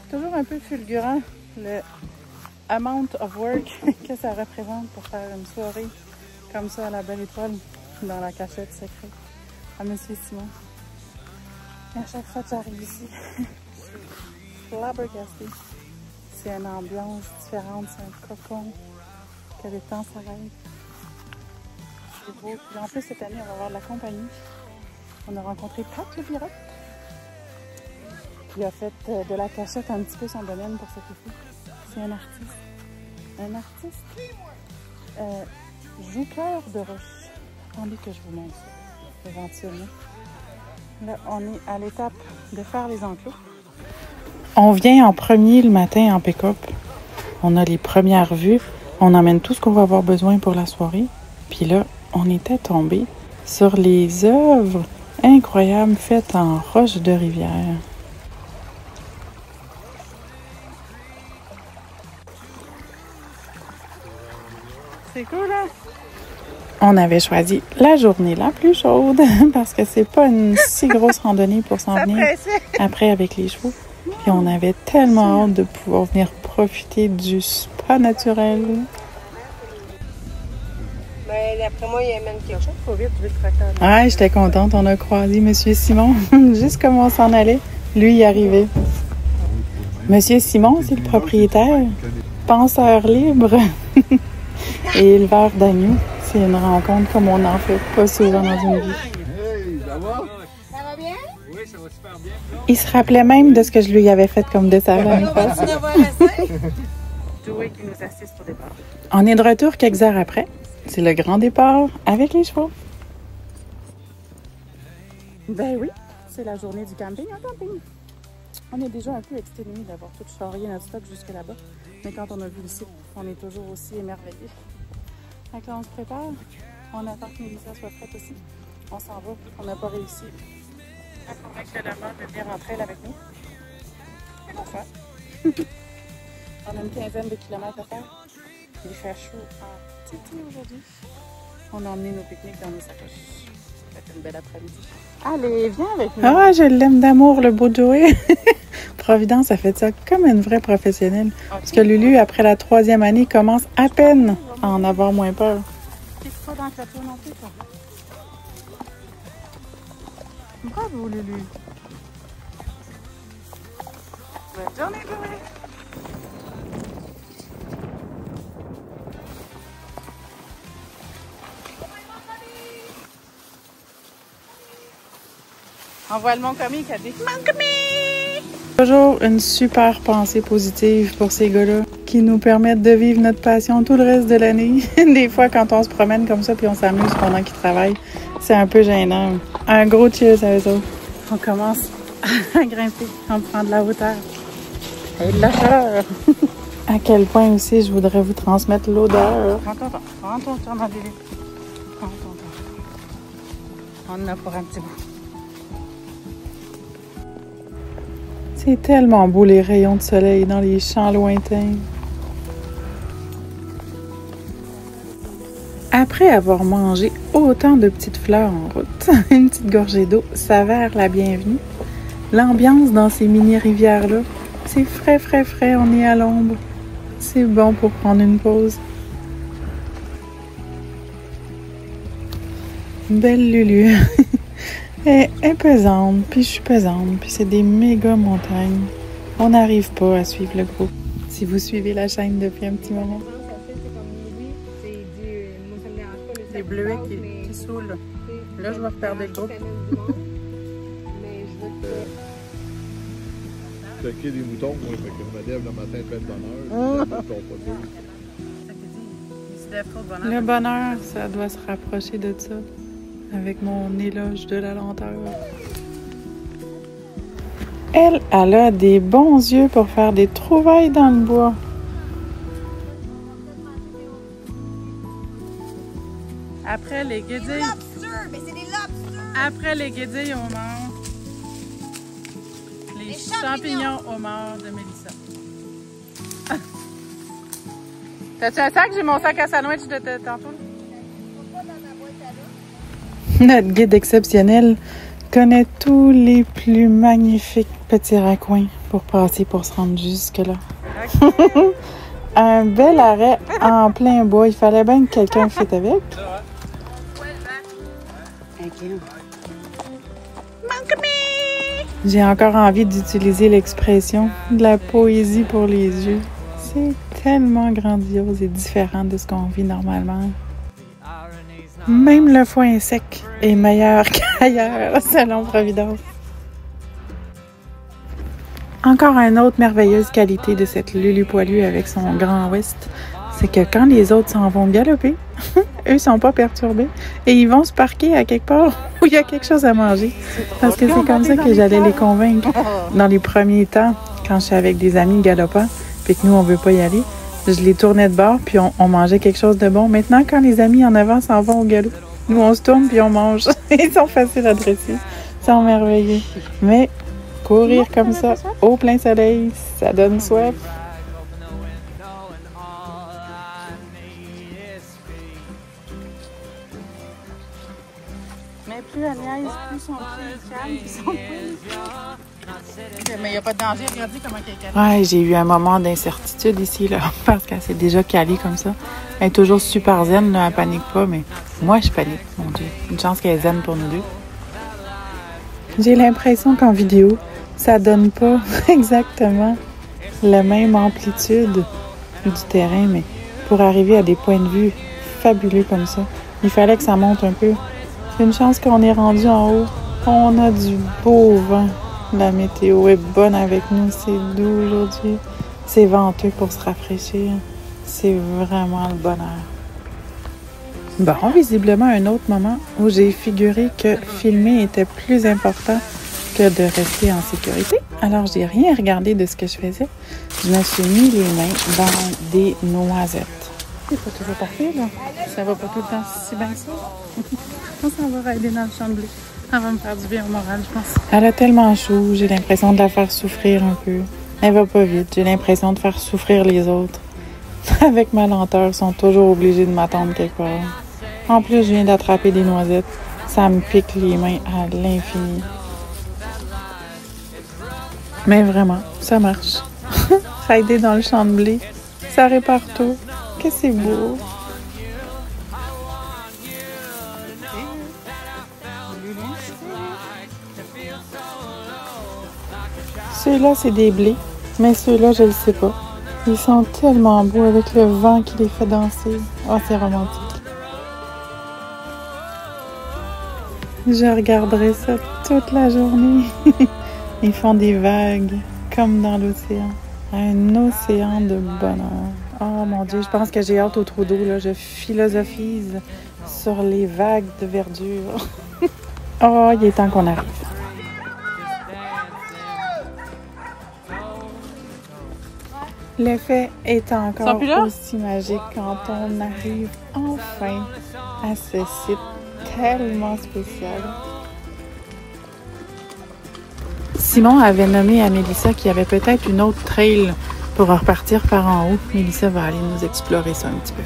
Toujours un peu fulgurant le amount of work que ça représente pour faire une soirée comme ça à la Belle Étoile dans la cachette secrète à Monsieur Simon. Et à chaque fois que j'arrive ici, je suis flabbergastée. C'est une ambiance différente, c'est un cocon, que le temps s'arrête. C'est beau. Puis en plus, cette année, on va avoir de la compagnie. On a rencontré Pat le pirate. Il a fait de la cachette un petit peu son domaine pour cet été. C'est un artiste. Un artiste joueur de roche. Attendez que je vous montre ça, éventuellement. Là, on est à l'étape de faire les enclos. On vient en premier le matin en pick-up. On a les premières vues. On emmène tout ce qu'on va avoir besoin pour la soirée. Puis là, on était tombé sur les œuvres incroyables faites en roche de rivière. C'est cool, hein? On avait choisi la journée la plus chaude parce que c'est pas une si grosse randonnée pour s'en venir après avec les chevaux. Puis on avait tellement hâte de pouvoir venir profiter du spa naturel. Mais d'après moi, il y a même quelque chose. Faut vite, je vais te tracter. Ah, j'étais contente. On a croisé Monsieur Simon. Juste comme on s'en allait, lui y arrivait. Monsieur Simon, c'est le propriétaire. Penseur libre et éleveur d'agneaux. C'est une rencontre comme on n'en fait pas souvent dans une vie. Hey, ça va? Ça va bien? Oui, ça va super bien. Il se rappelait même de ce que je lui avais fait comme dessert l'année passée. Joey qui nous assiste au départ. On est de retour quelques heures après. C'est le grand départ avec les chevaux. Ben oui, c'est la journée du camping en camping. On est déjà un peu exténué d'avoir tout charrié notre stock jusque là-bas. Mais quand on a vu le site, on est toujours aussi émerveillés. Donc là, on se prépare. On attend que Mélissa soit prête aussi. On s'en va. On n'a pas réussi à convaincre la maman de venir entre elle avec nous. C'est bon ça. On a une quinzaine de kilomètres à faire. Il fait chaud en titi aujourd'hui. On a emmené nos pique-niques dans nos sacoches. Ça fait une belle après-midi. Allez, viens avec nous. Ah, je l'aime d'amour, le beau Joey. Providence a fait ça comme une vraie professionnelle. Okay. Parce que Lulu, après la 3e année, commence à peine à en avoir moins peur. Tu pas dans le plateau non plus, toi. Bravo, Lulu. Bonne journée, Joey. Envoie le Mont-Commis qui a dit Mont-Commis! Toujours une super pensée positive pour ces gars-là qui nous permettent de vivre notre passion tout le reste de l'année. Des fois, quand on se promène comme ça puis on s'amuse pendant qu'ils travaillent, c'est un peu gênant. Un gros cheers à eux autres. On commence à grimper, on prend de la hauteur et de la chaleur. À quel point aussi je voudrais vous transmettre l'odeur. Prends ton temps, ma bébé. Prends ton temps. On en a pour un petit bout. C'est tellement beau les rayons de soleil dans les champs lointains. Après avoir mangé autant de petites fleurs en route, une petite gorgée d'eau s'avère la bienvenue. L'ambiance dans ces mini-rivières-là, c'est frais, frais, frais, on est à l'ombre. C'est bon pour prendre une pause. Belle Lulu. Elle est pesante, puis je suis pesante, puis c'est des méga montagnes. On n'arrive pas à suivre le groupe. Si vous suivez la chaîne depuis un petit moment. Des bleuets qui saoulent. Là, je vais retarder le groupe. Checker des moutons, moi, fait que je me lève le matin, fait de bonheur. Le bonheur, ça doit se rapprocher de ça. Avec mon éloge de la lenteur. Elle a des bons yeux pour faire des trouvailles dans le bois. Après les guédilles... Après les guédilles au mort, les champignons au mort de Mélissa. T'as-tu un sac? J'ai mon sac à sandwich de tantôt. Notre guide exceptionnel connaît tous les plus magnifiques petits raccoins pour passer pour se rendre jusque-là. Okay. Un bel arrêt en plein bois. Il fallait bien que quelqu'un fît avec. J'ai encore envie d'utiliser l'expression de la poésie pour les yeux. C'est tellement grandiose et différent de ce qu'on vit normalement. Même le foin sec est meilleur qu'ailleurs, selon Providence. Encore une autre merveilleuse qualité de cette Lulu poilue avec son grand ouest, c'est que quand les autres s'en vont galoper, eux sont pas perturbés et ils vont se parquer à quelque part où il y a quelque chose à manger. Parce que c'est comme ça que j'allais les convaincre. Dans les premiers temps, quand je suis avec des amis galopants, puis que nous, on veut pas y aller, je les tournais de bord, puis on mangeait quelque chose de bon. Maintenant, quand les amis en avant s'en vont au galop, nous, on se tourne, puis on mange. Ils sont faciles à dresser. Ils sont merveilleux. Mais courir comme ça, au plein soleil, ça donne soif. Mais plus elle niaise, plus son pied calme, plus son pied. Mais il n'y a pas de danger, regardez comment elle est calme. Ouais, j'ai eu un moment d'incertitude ici, là, parce qu'elle s'est déjà calée comme ça. Elle est toujours super zen, là, elle panique pas, mais moi, je panique, mon Dieu. Une chance qu'elle est zen pour nous deux. J'ai l'impression qu'en vidéo, ça donne pas exactement la même amplitude du terrain, mais pour arriver à des points de vue fabuleux comme ça, il fallait que ça monte un peu. C'est une chance qu'on est rendu en haut. On a du beau vent. La météo est bonne avec nous. C'est doux aujourd'hui. C'est venteux pour se rafraîchir. C'est vraiment le bonheur. Bon, visiblement, un autre moment où j'ai figuré que filmer était plus important que de rester en sécurité. Alors, j'ai rien regardé de ce que je faisais. Je me suis mis les mains dans des noisettes. C'est pas toujours parfait, là. Ça va pas tout le temps si bien que ça. On s'en va rider dans le champ de blé. Elle va me faire du bien au moral, je pense. Elle a tellement chaud, j'ai l'impression de la faire souffrir un peu. Elle va pas vite, j'ai l'impression de faire souffrir les autres. Avec ma lenteur, ils sont toujours obligés de m'attendre quelque part. En plus, je viens d'attraper des noisettes. Ça me pique les mains à l'infini. Mais vraiment, ça marche. Rider dans le champ de blé, ça répare tout. Que c'est beau! Ceux-là, c'est des blés, mais ceux-là, je le sais pas. Ils sont tellement beaux avec le vent qui les fait danser. Oh, c'est romantique. Je regarderai ça toute la journée. Ils font des vagues, comme dans l'océan. Un océan de bonheur. Oh mon Dieu, je pense que j'ai hâte au trou d'eau, là. Je philosophise sur les vagues de verdure. Oh, il est temps qu'on arrive. L'effet est encore aussi magique quand on arrive enfin à ce site tellement spécial. Simon avait nommé à Mélissa qu'il y avait peut-être une autre trail pour repartir par en haut. Mélissa va aller nous explorer ça un petit peu.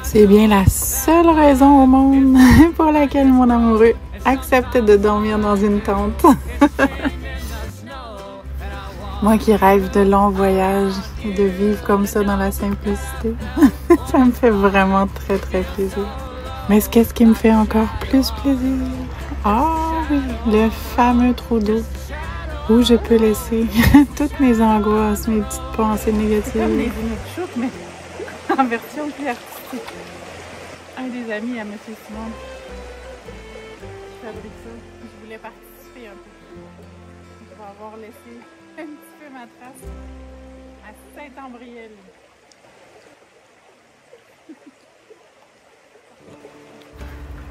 C'est bien la seule raison au monde pour laquelle mon amoureux accepte de dormir dans une tente. Moi qui rêve de longs voyages et de vivre comme ça dans la simplicité, ça me fait vraiment très très plaisir. Mais qu'est-ce qui me fait encore plus plaisir? Ah oui, le fameux trou d'eau où je peux laisser toutes mes angoisses, mes petites pensées négatives. C'est comme les dîners de chouk, mais en version plus artistique. Un des amis à M. Simon qui fabrique ça. Je voulais participer un peu. Je vais avoir laissé un petit peu ma trace à Saint-Ambriel.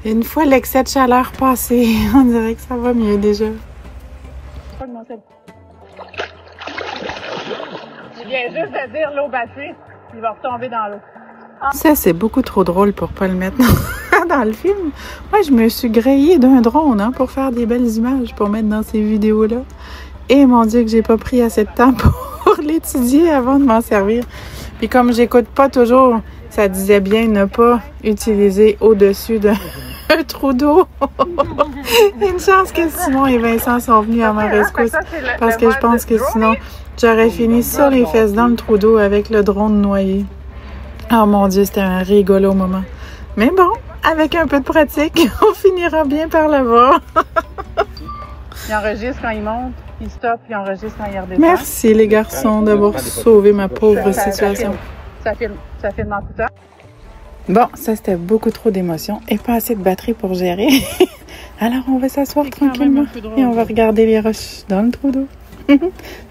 Une fois l'excès de chaleur passé, on dirait que ça va mieux déjà. Il vient juste de dire l'eau battue, il va retomber dans l'eau. Ça, c'est beaucoup trop drôle pour pas le mettre dans le film. Moi, je me suis grillée d'un drone pour faire des belles images pour mettre dans ces vidéos-là. Et mon Dieu que j'ai pas pris assez de temps pour l'étudier avant de m'en servir. Puis comme j'écoute pas toujours, ça disait bien ne pas utiliser au-dessus d'un trou d'eau. Une chance que Simon et Vincent sont venus à ma rescousse. Parce que je pense que sinon, j'aurais fini sur les fesses dans le trou d'eau avec le drone noyé. Oh mon Dieu, c'était un rigolo moment. Mais bon, avec un peu de pratique, on finira bien par le voir. Il enregistre quand il monte, il stoppe, il enregistre quand il redescend. Merci les garçons d'avoir sauvé ma pauvre situation. Ça filme en tout temps. Bon, ça c'était beaucoup trop d'émotions et pas assez de batterie pour gérer. Alors on va s'asseoir tranquillement et on va regarder les roches dans le trou d'eau.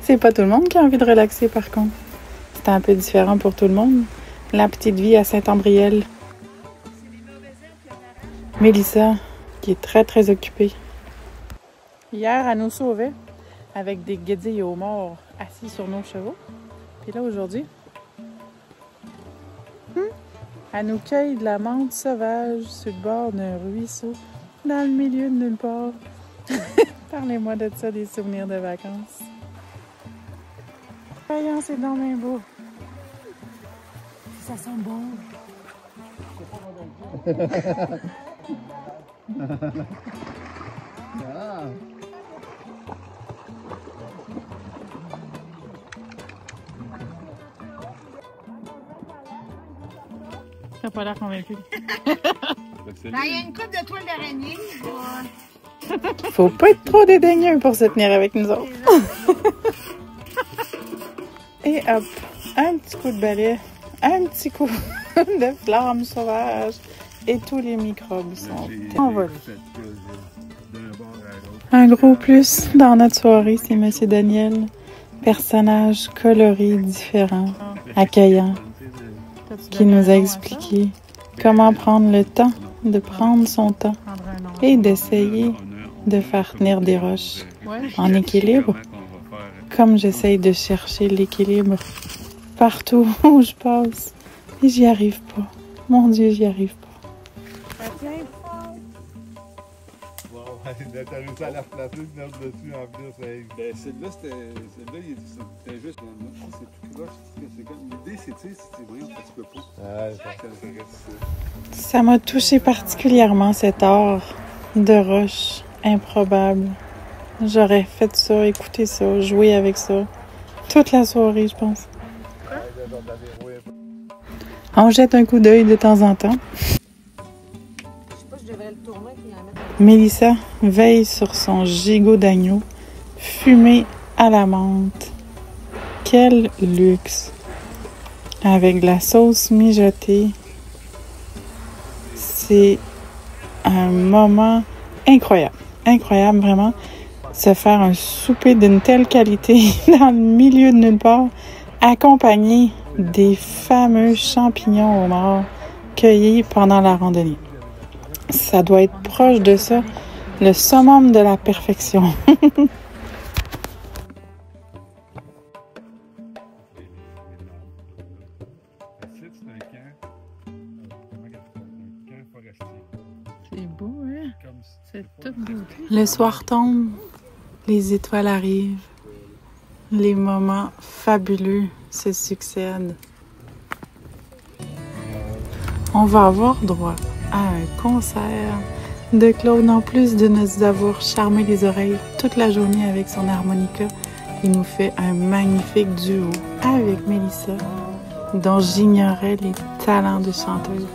C'est pas tout le monde qui a envie de relaxer par contre. C'est un peu différent pour tout le monde. La petite vie à Saint-Ambriel. Mélissa, qui est très très occupée. Hier, elle nous sauvait avec des guédilles aux morts assis sur nos chevaux. Puis là, aujourd'hui, elle nous cueille de la menthe sauvage sur le bord d'un ruisseau, dans le milieu de nulle part. Parlez-moi de ça, des souvenirs de vacances. Voyons, c'est donc bien beau. Ça sent bon. T'as pas l'air convaincu. Il y a une coupe de toile d'araignée. Faut pas être trop dédaigneux pour se tenir avec nous autres. Et hop, un petit coup de balai, un petit coup de flamme sauvage et tous les microbes sont envolés. Un gros plus dans notre soirée, c'est M. Daniel. Personnage coloré, différent, accueillant, qui nous a expliqué comment prendre le temps de prendre son temps et d'essayer de faire tenir des roches en équilibre, comme j'essaye de chercher l'équilibre partout où je passe. Et j'y arrive pas. Mon Dieu, j'y arrive pas. T'as réussi à la replacer, venir dessus en plus. Ben, celle-là, c'était juste. C'est plus proche. L'idée, c'est vraiment que tu peux pas. Ça m'a touché particulièrement cet art de roche improbable. J'aurais fait ça, écouté ça, joué avec ça toute la soirée, je pense. On jette un coup d'œil de temps en temps. Mélissa veille sur son gigot d'agneau, fumé à la menthe. Quel luxe! Avec de la sauce mijotée. C'est un moment incroyable. Incroyable, vraiment. Se faire un souper d'une telle qualité dans le milieu de nulle part, accompagné des fameux champignons au mort cueillis pendant la randonnée. Ça doit être proche de ça, le summum de la perfection. C'est beau, hein? C'est tout beau. Le soir tombe, les étoiles arrivent, les moments fabuleux se succèdent. On va avoir droit à un concert de Claude. En plus de nous avoir charmé les oreilles toute la journée avec son harmonica, il nous fait un magnifique duo avec Mélissa, dont j'ignorais les talents de chanteuse.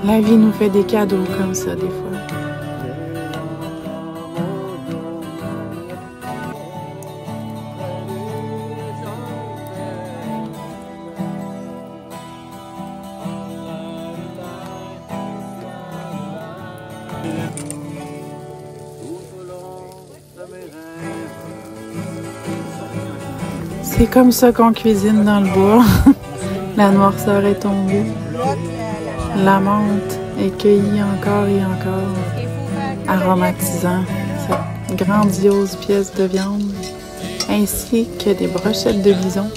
La vie nous fait des cadeaux comme ça, des fois. C'est comme ça qu'on cuisine dans le bois. La noirceur est tombée. La menthe est cueillie encore et encore, aromatisant cette grandiose pièce de viande, ainsi que des brochettes de bison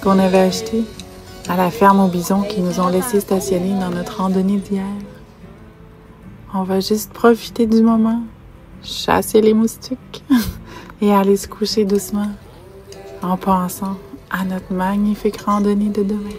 qu'on avait achetées à la ferme aux bisons qui nous ont laissé stationner dans notre randonnée d'hier. On va juste profiter du moment, chasser les moustiques et aller se coucher doucement en pensant à notre magnifique randonnée de demain.